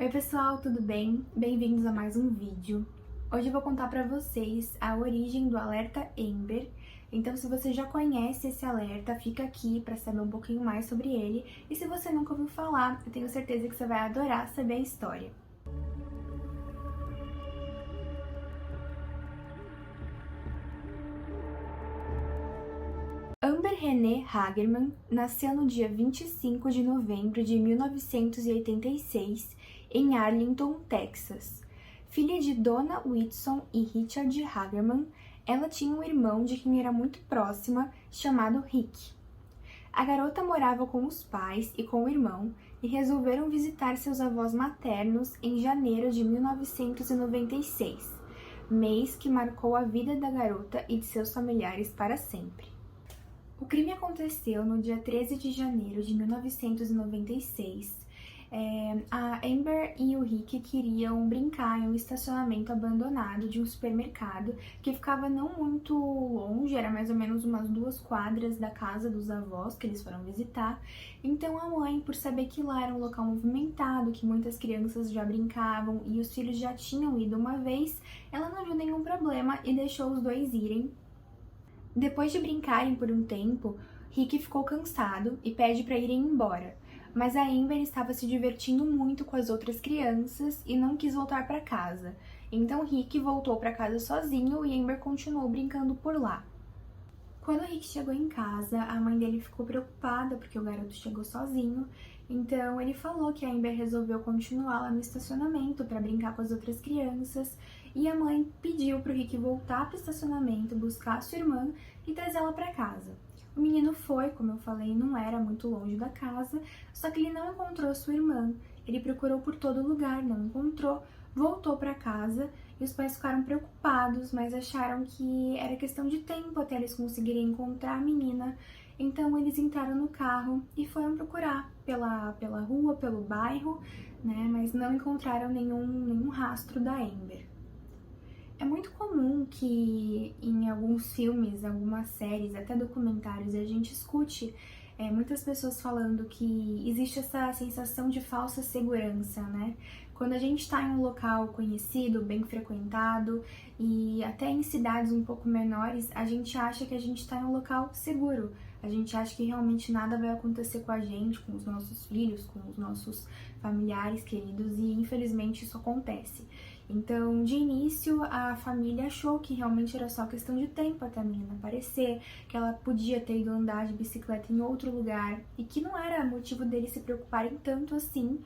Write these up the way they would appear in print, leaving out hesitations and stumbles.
Oi pessoal, tudo bem? Bem-vindos a mais um vídeo. Hoje eu vou contar pra vocês a origem do alerta Amber. Então, se você já conhece esse alerta, fica aqui pra saber um pouquinho mais sobre ele. E se você nunca ouviu falar, eu tenho certeza que você vai adorar saber a história. Amber Renee Hagerman nasceu no dia 25 de novembro de 1986 em Arlington, Texas. Filha de Donna Whitson e Richard Hagerman, ela tinha um irmão de quem era muito próxima, chamado Rick. A garota morava com os pais e com o irmão e resolveram visitar seus avós maternos em janeiro de 1996, mês que marcou a vida da garota e de seus familiares para sempre. O crime aconteceu no dia 13 de janeiro de 1996. A Amber e o Rick queriam brincar em um estacionamento abandonado de um supermercado que ficava não muito longe, era mais ou menos umas 2 quadras da casa dos avós que eles foram visitar. Então a mãe, por saber que lá era um local movimentado, que muitas crianças já brincavam e os filhos já tinham ido uma vez, ela não viu nenhum problema e deixou os dois irem. Depois de brincarem por um tempo, Rick ficou cansado e pede para irem embora, mas a Amber estava se divertindo muito com as outras crianças e não quis voltar para casa. Então Rick voltou para casa sozinho e Amber continuou brincando por lá. Quando Rick chegou em casa, a mãe dele ficou preocupada porque o garoto chegou sozinho, então ele falou que a Amber resolveu continuar lá no estacionamento para brincar com as outras crianças, e a mãe pediu para o Rick voltar para o estacionamento, buscar a sua irmã e trazê-la para casa. O menino foi, como eu falei, não era muito longe da casa, só que ele não encontrou sua irmã. Ele procurou por todo lugar, não encontrou, voltou para casa e os pais ficaram preocupados, mas acharam que era questão de tempo até eles conseguirem encontrar a menina. Então eles entraram no carro e foram procurar pela rua, pelo bairro, né? Mas não encontraram nenhum rastro da Amber. É muito comum que em alguns filmes, algumas séries, até documentários, a gente escute muitas pessoas falando que existe essa sensação de falsa segurança, né? Quando a gente está em um local conhecido, bem frequentado e até em cidades um pouco menores, a gente acha que a gente está em um local seguro. A gente acha que realmente nada vai acontecer com a gente, com os nossos filhos, com os nossos familiares queridos, e infelizmente isso acontece. Então, de início, a família achou que realmente era só questão de tempo até a menina aparecer, que ela podia ter ido andar de bicicleta em outro lugar e que não era motivo deles se preocuparem tanto assim,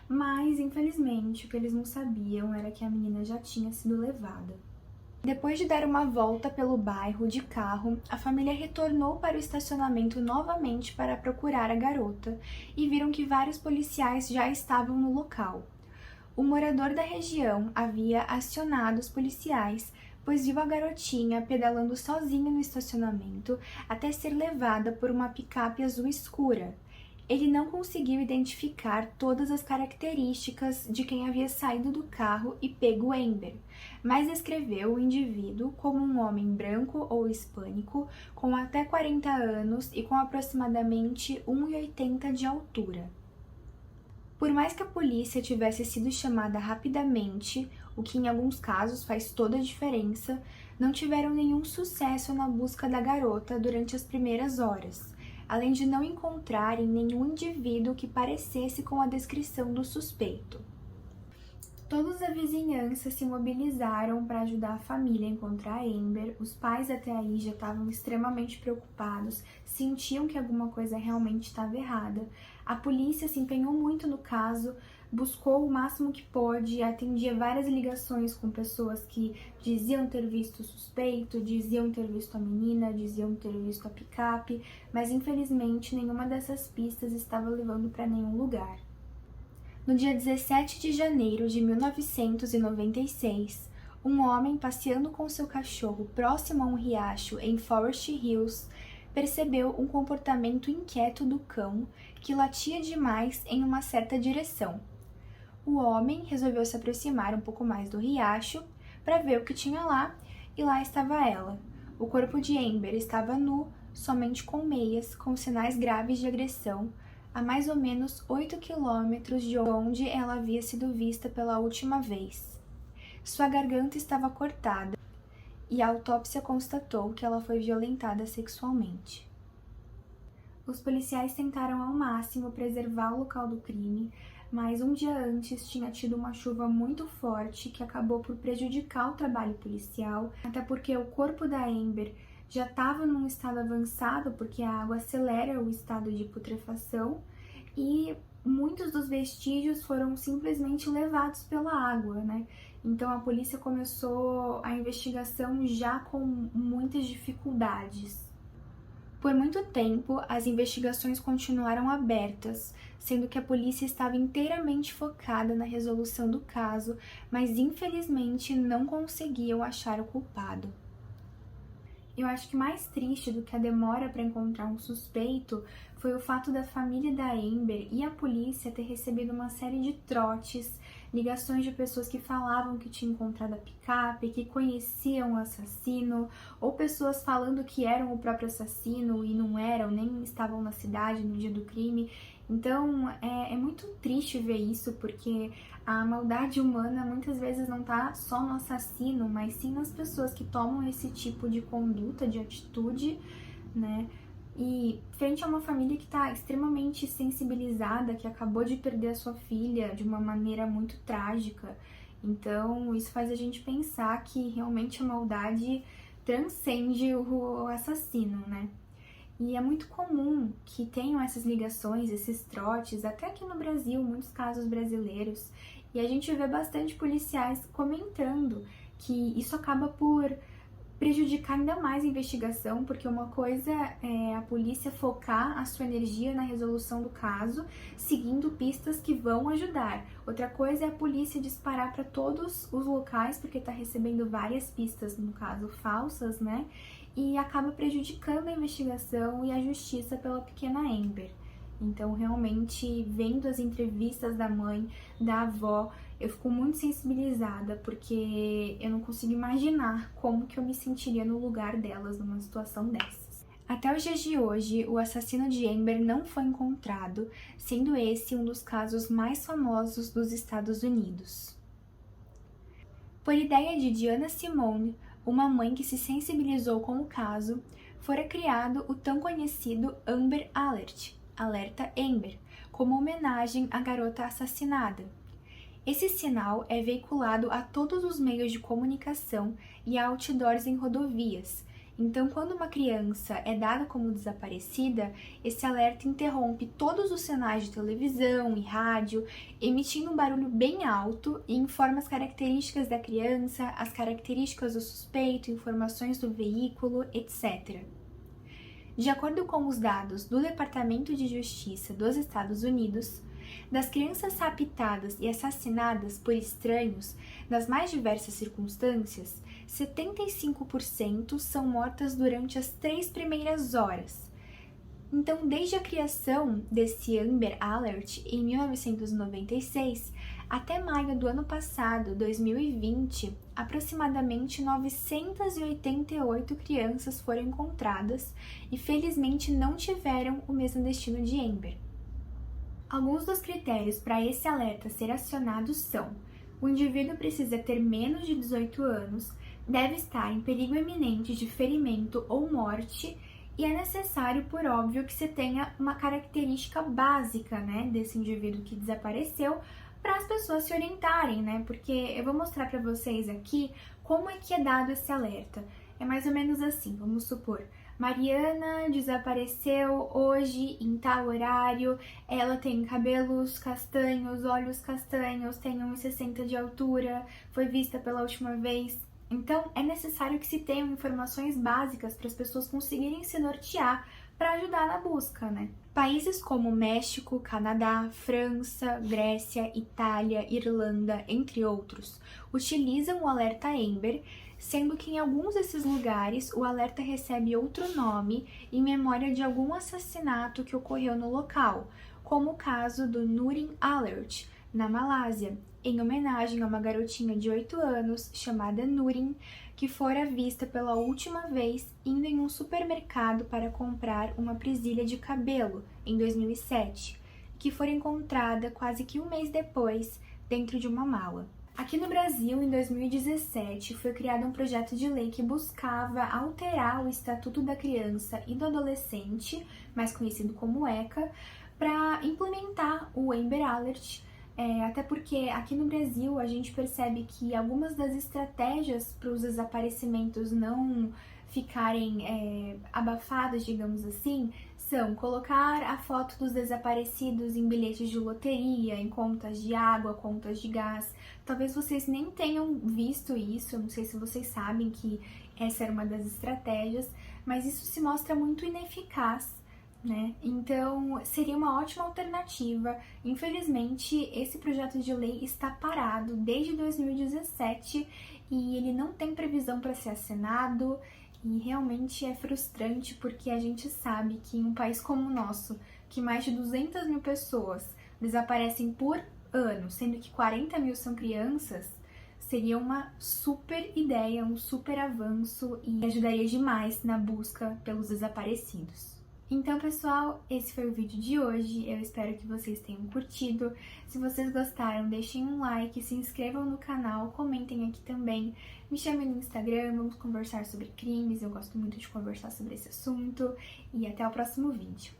mas infelizmente o que eles não sabiam era que a menina já tinha sido levada. Depois de dar uma volta pelo bairro de carro, a família retornou para o estacionamento novamente para procurar a garota e viram que vários policiais já estavam no local. O morador da região havia acionado os policiais, pois viu a garotinha pedalando sozinha no estacionamento até ser levada por uma picape azul escura. Ele não conseguiu identificar todas as características de quem havia saído do carro e pego Amber, mas descreveu o indivíduo como um homem branco ou hispânico, com até 40 anos e com aproximadamente 1,80 de altura. Por mais que a polícia tivesse sido chamada rapidamente, o que em alguns casos faz toda a diferença, não tiveram nenhum sucesso na busca da garota durante as primeiras horas, além de não encontrarem nenhum indivíduo que parecesse com a descrição do suspeito. Todos da vizinhança se mobilizaram para ajudar a família a encontrar a Amber. Os pais até aí já estavam extremamente preocupados, sentiam que alguma coisa realmente estava errada. A polícia se empenhou muito no caso, buscou o máximo que pôde, atendia várias ligações com pessoas que diziam ter visto o suspeito, diziam ter visto a menina, diziam ter visto a picape, mas infelizmente nenhuma dessas pistas estava levando para nenhum lugar. No dia 17 de janeiro de 1996, um homem passeando com seu cachorro próximo a um riacho em Forest Hills percebeu um comportamento inquieto do cão que latia demais em uma certa direção. O homem resolveu se aproximar um pouco mais do riacho para ver o que tinha lá, e lá estava ela. O corpo de Amber estava nu, somente com meias, com sinais graves de agressão. a mais ou menos 8 quilômetros de onde ela havia sido vista pela última vez. Sua garganta estava cortada e a autópsia constatou que ela foi violentada sexualmente. Os policiais tentaram ao máximo preservar o local do crime, mas um dia antes tinha tido uma chuva muito forte que acabou por prejudicar o trabalho policial, até porque o corpo da Amber já estava num estado avançado, porque a água acelera o estado de putrefação, e muitos dos vestígios foram simplesmente levados pela água, né? Então a polícia começou a investigação já com muitas dificuldades. Por muito tempo, as investigações continuaram abertas, sendo que a polícia estava inteiramente focada na resolução do caso, mas infelizmente não conseguiam achar o culpado. Eu acho que mais triste do que a demora para encontrar um suspeito foi o fato da família da Amber e a polícia ter recebido uma série de trotes, ligações de pessoas que falavam que tinham encontrado a picape, que conheciam o assassino, ou pessoas falando que eram o próprio assassino e não eram, nem estavam na cidade no dia do crime. Então é muito triste ver isso, porque a maldade humana muitas vezes não tá só no assassino, mas sim nas pessoas que tomam esse tipo de conduta, de atitude, né? E frente a uma família que está extremamente sensibilizada, que acabou de perder a sua filha de uma maneira muito trágica. Então isso faz a gente pensar que realmente a maldade transcende o assassino, né? E é muito comum que tenham essas ligações, esses trotes, até aqui no Brasil, muitos casos brasileiros, e a gente vê bastante policiais comentando que isso acaba por prejudicar ainda mais a investigação, porque uma coisa é a polícia focar a sua energia na resolução do caso, seguindo pistas que vão ajudar. Outra coisa é a polícia disparar para todos os locais, porque está recebendo várias pistas, no caso, falsas, né? E acaba prejudicando a investigação e a justiça pela pequena Amber. Então, realmente, vendo as entrevistas da mãe, da avó, eu fico muito sensibilizada, porque eu não consigo imaginar como que eu me sentiria no lugar delas numa situação dessas. Até os dias de hoje, o assassino de Amber não foi encontrado, sendo esse um dos casos mais famosos dos Estados Unidos. Por ideia de Diana Simone, uma mãe que se sensibilizou com o caso, fora criado o tão conhecido Amber Alert, Alerta Amber, como homenagem à garota assassinada. Esse sinal é veiculado a todos os meios de comunicação e a outdoors em rodovias. Então, quando uma criança é dada como desaparecida, esse alerta interrompe todos os sinais de televisão e rádio, emitindo um barulho bem alto e informa as características da criança, as características do suspeito, informações do veículo, etc. De acordo com os dados do Departamento de Justiça dos Estados Unidos, das crianças raptadas e assassinadas por estranhos nas mais diversas circunstâncias, 75% são mortas durante as 3 primeiras horas. Então, desde a criação desse Amber Alert em 1996 até maio do ano passado, 2020, aproximadamente 988 crianças foram encontradas e felizmente não tiveram o mesmo destino de Amber. Alguns dos critérios para esse alerta ser acionado são: o indivíduo precisa ter menos de 18 anos, deve estar em perigo iminente de ferimento ou morte, e é necessário, por óbvio, que você tenha uma característica básica, né, desse indivíduo que desapareceu, para as pessoas se orientarem, né? Porque eu vou mostrar para vocês aqui como é que é dado esse alerta. É mais ou menos assim, vamos supor: Mariana desapareceu hoje em tal horário, ela tem cabelos castanhos, olhos castanhos, tem 1,60 de altura, foi vista pela última vez. Então, é necessário que se tenham informações básicas para as pessoas conseguirem se nortear para ajudar na busca, né? Países como México, Canadá, França, Grécia, Itália, Irlanda, entre outros, utilizam o alerta Amber, sendo que em alguns desses lugares o alerta recebe outro nome em memória de algum assassinato que ocorreu no local, como o caso do Nurin Alert, na Malásia, em homenagem a uma garotinha de 8 anos chamada Nurin, que fora vista pela última vez indo em um supermercado para comprar uma presilha de cabelo em 2007. que foi encontrada quase que um mês depois dentro de uma mala. Aqui no Brasil, em 2017, foi criado um projeto de lei que buscava alterar o Estatuto da Criança e do Adolescente, mais conhecido como ECA, para implementar o Amber Alert, até porque aqui no Brasil a gente percebe que algumas das estratégias para os desaparecimentos não ficarem abafadas, digamos assim, são colocar a foto dos desaparecidos em bilhetes de loteria, em contas de água, contas de gás. Talvez vocês nem tenham visto isso, eu não sei se vocês sabem que essa era uma das estratégias, mas isso se mostra muito ineficaz, né? Então, seria uma ótima alternativa. Infelizmente, esse projeto de lei está parado desde 2017 e ele não tem previsão para ser assinado. E realmente é frustrante porque a gente sabe que em um país como o nosso, que mais de 200 mil pessoas desaparecem por ano, sendo que 40 mil são crianças, seria uma super ideia, um super avanço e ajudaria demais na busca pelos desaparecidos. Então, pessoal, esse foi o vídeo de hoje. Eu espero que vocês tenham curtido. Se vocês gostaram, deixem um like, se inscrevam no canal, comentem aqui também. Me chamem no Instagram, vamos conversar sobre crimes. Eu gosto muito de conversar sobre esse assunto. E até o próximo vídeo.